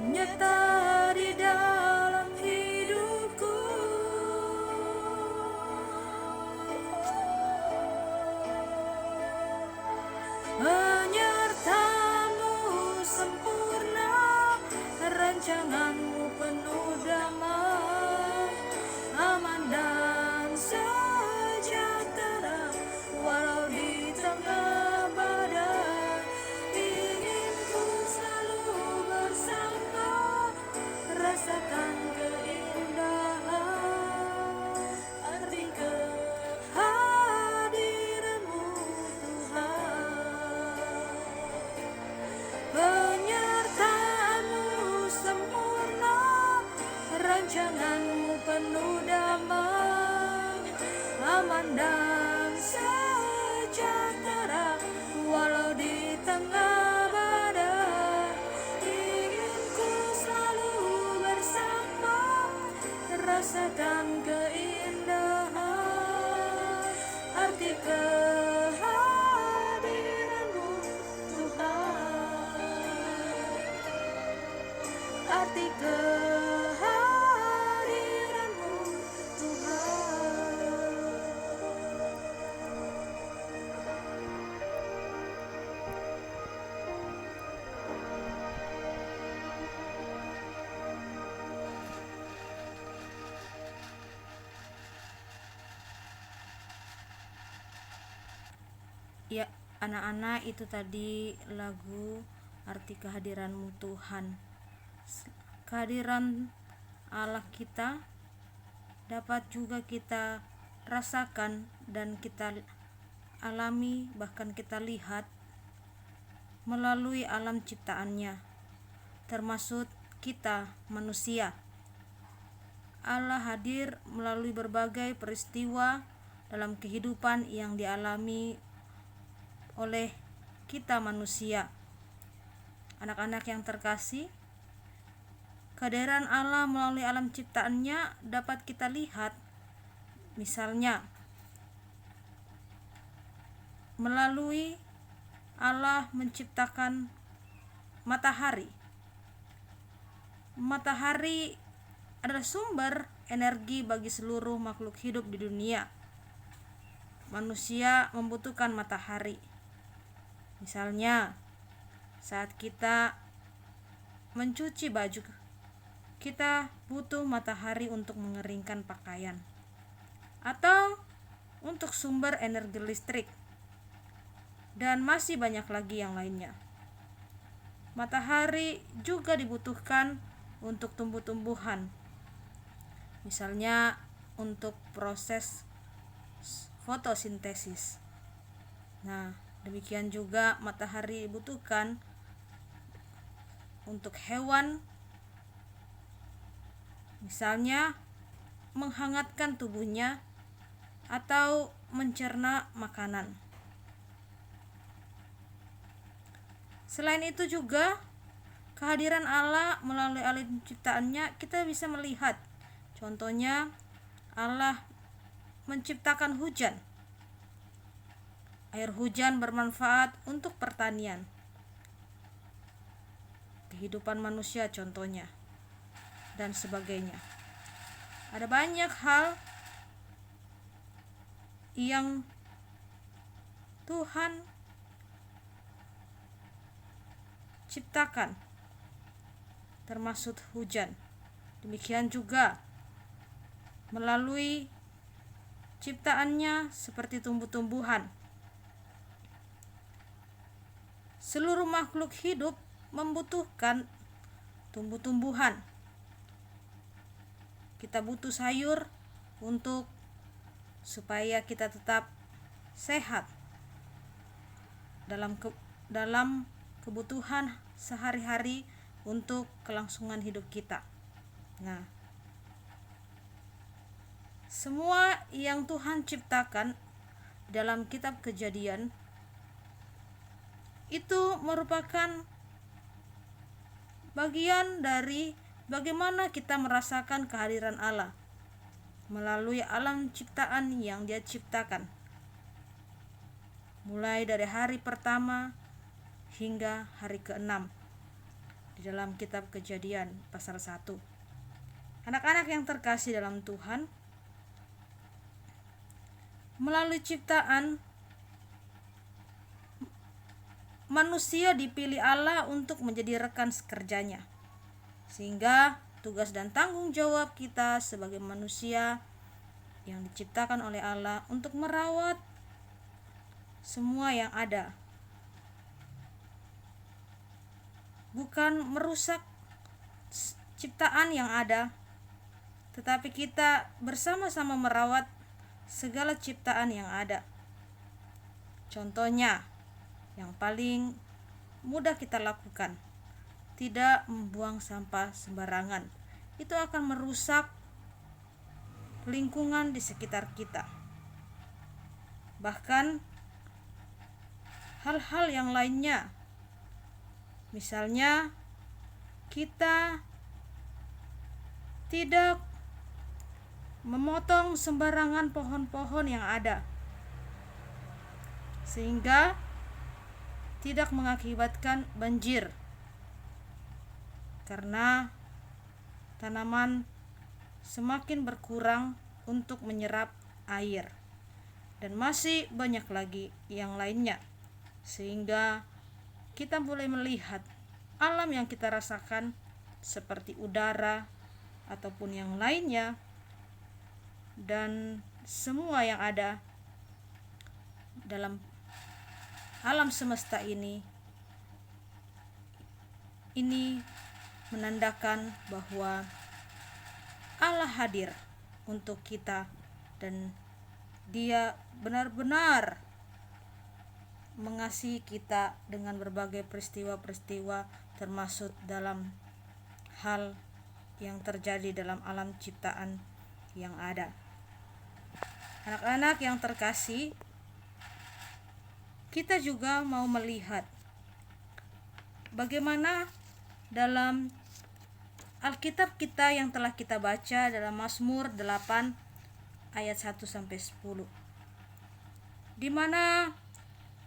nyata di dalam hidupku. Menyertamu sempurna, rancanganmu penuh damai, aman dan sejahtera walau di tengah badai. Ingin ku selalu bersama, rasakan keindahan arti kehadiranmu Tuhan. Penyertaanmu sempurna, rancanganmu penuh damai, aman dan sejahtera walau di tengah badai. Ingin ku selalu bersama, rasakan keindahan arti kehadiranmu Tuhan, arti kehadiranmu Tuhan. Ya, anak-anak, itu tadi lagu arti kehadiranmu Tuhan. Kehadiran Allah kita dapat juga kita rasakan dan kita alami, bahkan kita lihat melalui alam ciptaannya, termasuk kita manusia. Allah hadir melalui berbagai peristiwa dalam kehidupan yang dialami oleh kita manusia. Anak-anak yang terkasih, kehadiran Allah melalui alam ciptaannya dapat kita lihat, misalnya melalui Allah menciptakan matahari. Matahari adalah sumber energi bagi seluruh makhluk hidup di dunia. Manusia membutuhkan matahari. Misalnya, saat kita mencuci baju, kita butuh matahari untuk mengeringkan pakaian, atau untuk sumber energi listrik, dan masih banyak lagi yang lainnya. Matahari juga dibutuhkan untuk tumbuh-tumbuhan, misalnya untuk proses fotosintesis. Nah, demikian juga matahari dibutuhkan untuk hewan, misalnya menghangatkan tubuhnya atau mencerna makanan. Selain itu juga, kehadiran Allah melalui alam ciptaannya kita bisa melihat. Contohnya, Allah menciptakan hujan. Air hujan bermanfaat untuk pertanian, kehidupan manusia contohnya, dan sebagainya. Ada banyak hal yang Tuhan ciptakan, termasuk hujan. Demikian juga melalui ciptaannya seperti tumbuh-tumbuhan. Seluruh makhluk hidup membutuhkan tumbuh-tumbuhan. Kita butuh sayur supaya kita tetap sehat dalam kebutuhan sehari-hari untuk kelangsungan hidup kita. Nah, semua yang Tuhan ciptakan dalam kitab Kejadian itu merupakan bagian dari bagaimana kita merasakan kehadiran Allah melalui alam ciptaan yang Dia ciptakan, mulai dari hari pertama hingga hari ke-6, di dalam kitab Kejadian pasal 1. Anak-anak yang terkasih dalam Tuhan, melalui ciptaan manusia dipilih Allah untuk menjadi rekan sekerjanya, sehingga tugas dan tanggung jawab kita sebagai manusia yang diciptakan oleh Allah untuk merawat semua yang ada, bukan merusak ciptaan yang ada, tetapi kita bersama-sama merawat segala ciptaan yang ada. Contohnya, yang paling mudah kita lakukan, tidak membuang sampah sembarangan. Itu akan merusak lingkungan di sekitar kita. Bahkan hal-hal yang lainnya, misalnya kita tidak memotong sembarangan pohon-pohon yang ada, sehingga tidak mengakibatkan banjir, karena tanaman semakin berkurang untuk menyerap air, dan masih banyak lagi yang lainnya, sehingga kita boleh melihat alam yang kita rasakan seperti udara ataupun yang lainnya, dan semua yang ada dalam alam semesta ini menandakan bahwa Allah hadir untuk kita, dan Dia benar-benar mengasihi kita dengan berbagai peristiwa-peristiwa, termasuk dalam hal yang terjadi dalam alam ciptaan yang ada. Anak-anak yang terkasih, kita juga mau melihat bagaimana dalam Alkitab kita yang telah kita baca dalam Mazmur 8 ayat 1 sampai 10. Di mana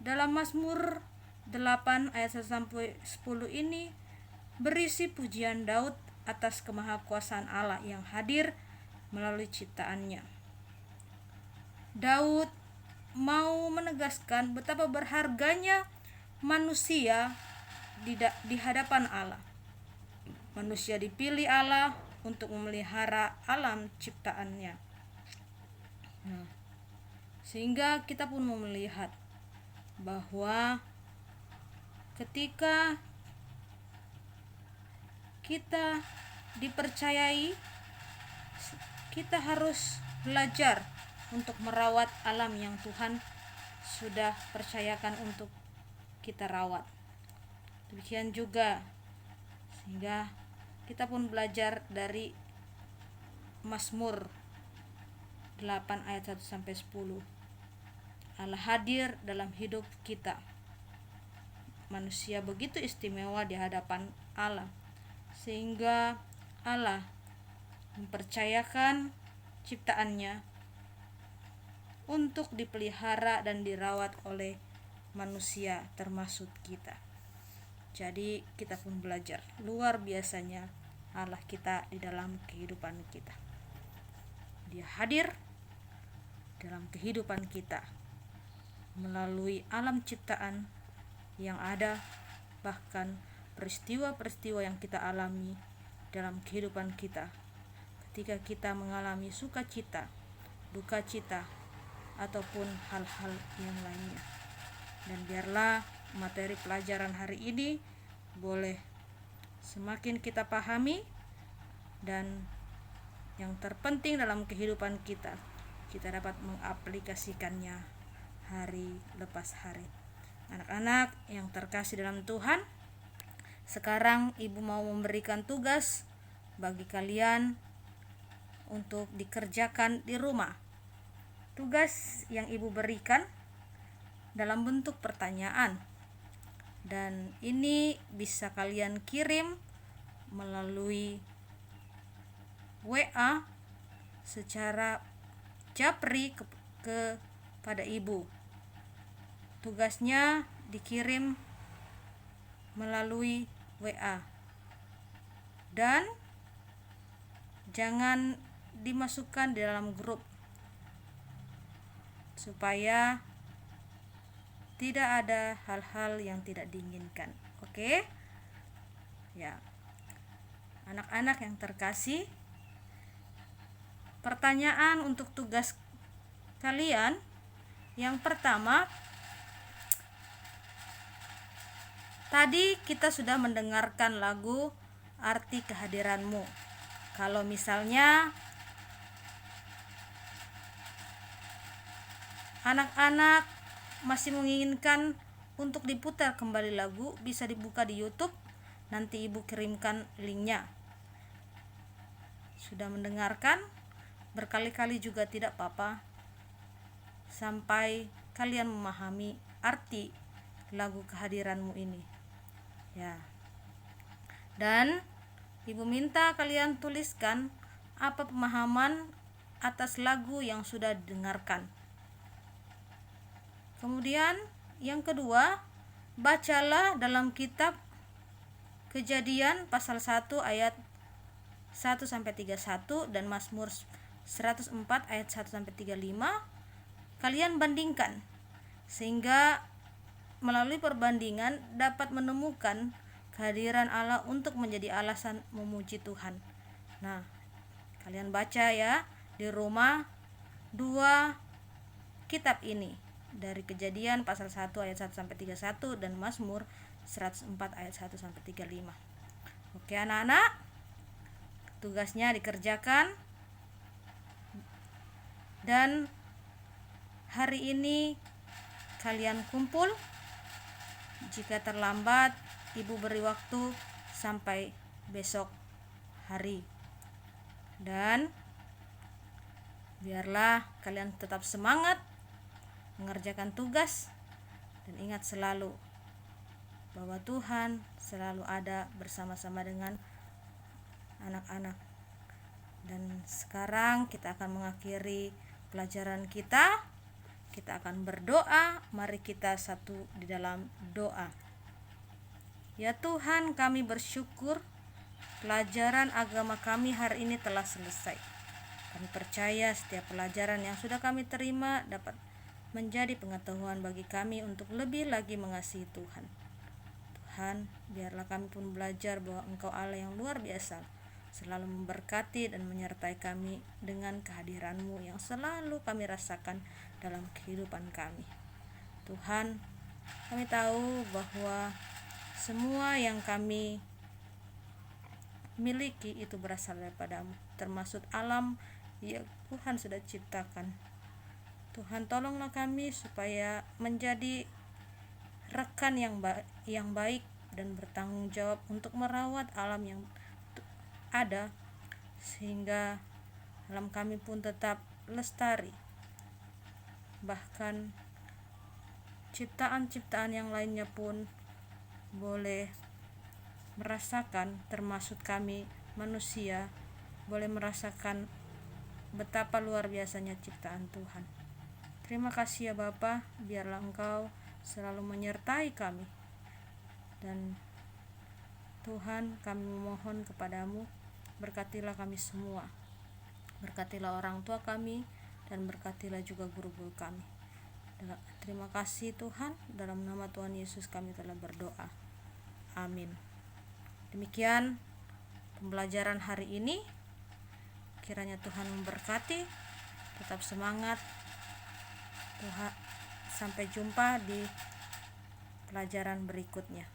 dalam Mazmur 8 ayat 1 sampai 10 ini berisi pujian Daud atas kemahakuasaan Allah yang hadir melalui ciptaannya. Daud mau menegaskan betapa berharganya manusia di hadapan Allah. Manusia dipilih Allah untuk memelihara alam ciptaannya. Sehingga kita pun mau melihat bahwa ketika kita dipercayai, kita harus belajar untuk merawat alam yang Tuhan sudah percayakan untuk kita rawat. Demikian juga, sehingga kita pun belajar dari Mazmur 8 ayat 1 sampai 10. Allah hadir dalam hidup kita. Manusia begitu istimewa di hadapan Allah, sehingga Allah mempercayakan ciptaannya untuk dipelihara dan dirawat oleh manusia, termasuk kita. Jadi kita pun belajar luar biasanya Allah kita di dalam kehidupan kita. Dia hadir dalam kehidupan kita melalui alam ciptaan yang ada, bahkan peristiwa-peristiwa yang kita alami dalam kehidupan kita, ketika kita mengalami sukacita, duka cita, ataupun hal-hal yang lainnya. Dan biarlah materi pelajaran hari ini boleh semakin kita pahami, dan yang terpenting dalam kehidupan kita dapat mengaplikasikannya hari lepas hari. Anak-anak yang terkasih dalam Tuhan, sekarang Ibu mau memberikan tugas bagi kalian untuk dikerjakan di rumah. Tugas yang Ibu berikan dalam bentuk pertanyaan, dan ini bisa kalian kirim melalui WA secara japri kepada Ibu. Tugasnya dikirim melalui WA. dan jangan dimasukkan di dalam grup supaya tidak ada hal-hal yang tidak diinginkan. Oke? Ya. Anak-anak yang terkasih, pertanyaan untuk tugas kalian yang pertama, tadi kita sudah mendengarkan lagu Arti Kehadiranmu. Kalau misalnya anak-anak masih menginginkan untuk diputar kembali lagu, bisa dibuka di YouTube, nanti ibu kirimkan linknya. Sudah mendengarkan berkali-kali juga tidak apa-apa, sampai kalian memahami arti lagu Kehadiranmu ini, ya. Dan ibu minta kalian tuliskan apa pemahaman atas lagu yang sudah didengarkan. Kemudian yang kedua, bacalah dalam kitab Kejadian pasal 1 ayat 1 sampai 31 dan Mazmur 104 ayat 1 sampai 35. Kalian bandingkan sehingga melalui perbandingan dapat menemukan kehadiran Allah untuk menjadi alasan memuji Tuhan. Nah, kalian baca ya di rumah 2 kitab ini, dari Kejadian pasal 1 ayat 1 sampai 31 dan Mazmur 104 ayat 1 sampai 35. Oke anak-anak, tugasnya dikerjakan. Dan hari ini kalian kumpul. Jika terlambat, ibu beri waktu sampai besok hari. Dan biarlah kalian tetap semangat mengerjakan tugas, dan ingat selalu bahwa Tuhan selalu ada bersama-sama dengan anak-anak. Dan sekarang kita akan mengakhiri pelajaran kita. Kita akan berdoa. Mari kita satu di dalam doa. Ya Tuhan, kami bersyukur pelajaran agama kami hari ini telah selesai. Kami percaya setiap pelajaran yang sudah kami terima dapat menjadi pengetahuan bagi kami untuk lebih lagi mengasihi Tuhan. Tuhan, biarlah kami pun belajar bahwa Engkau Allah yang luar biasa, selalu memberkati dan menyertai kami dengan kehadiran-Mu yang selalu kami rasakan dalam kehidupan kami. Tuhan, kami tahu bahwa semua yang kami miliki itu berasal daripada-Mu, termasuk alam yang Tuhan sudah ciptakan. Tuhan, tolonglah kami supaya menjadi rekan yang baik dan bertanggung jawab untuk merawat alam yang ada, sehingga alam kami pun tetap lestari. Bahkan ciptaan-ciptaan yang lainnya pun boleh merasakan, termasuk kami manusia boleh merasakan betapa luar biasanya ciptaan Tuhan. Terima kasih ya Bapa, biarlah Engkau selalu menyertai kami. Dan Tuhan, kami memohon kepadamu, berkatilah kami semua, berkatilah orang tua kami, dan berkatilah juga guru-guru kami. Terima kasih Tuhan, dalam nama Tuhan Yesus kami telah berdoa, amin. Demikian pembelajaran hari ini. Kiranya Tuhan memberkati, tetap semangat. Tuhan, sampai jumpa di pelajaran berikutnya.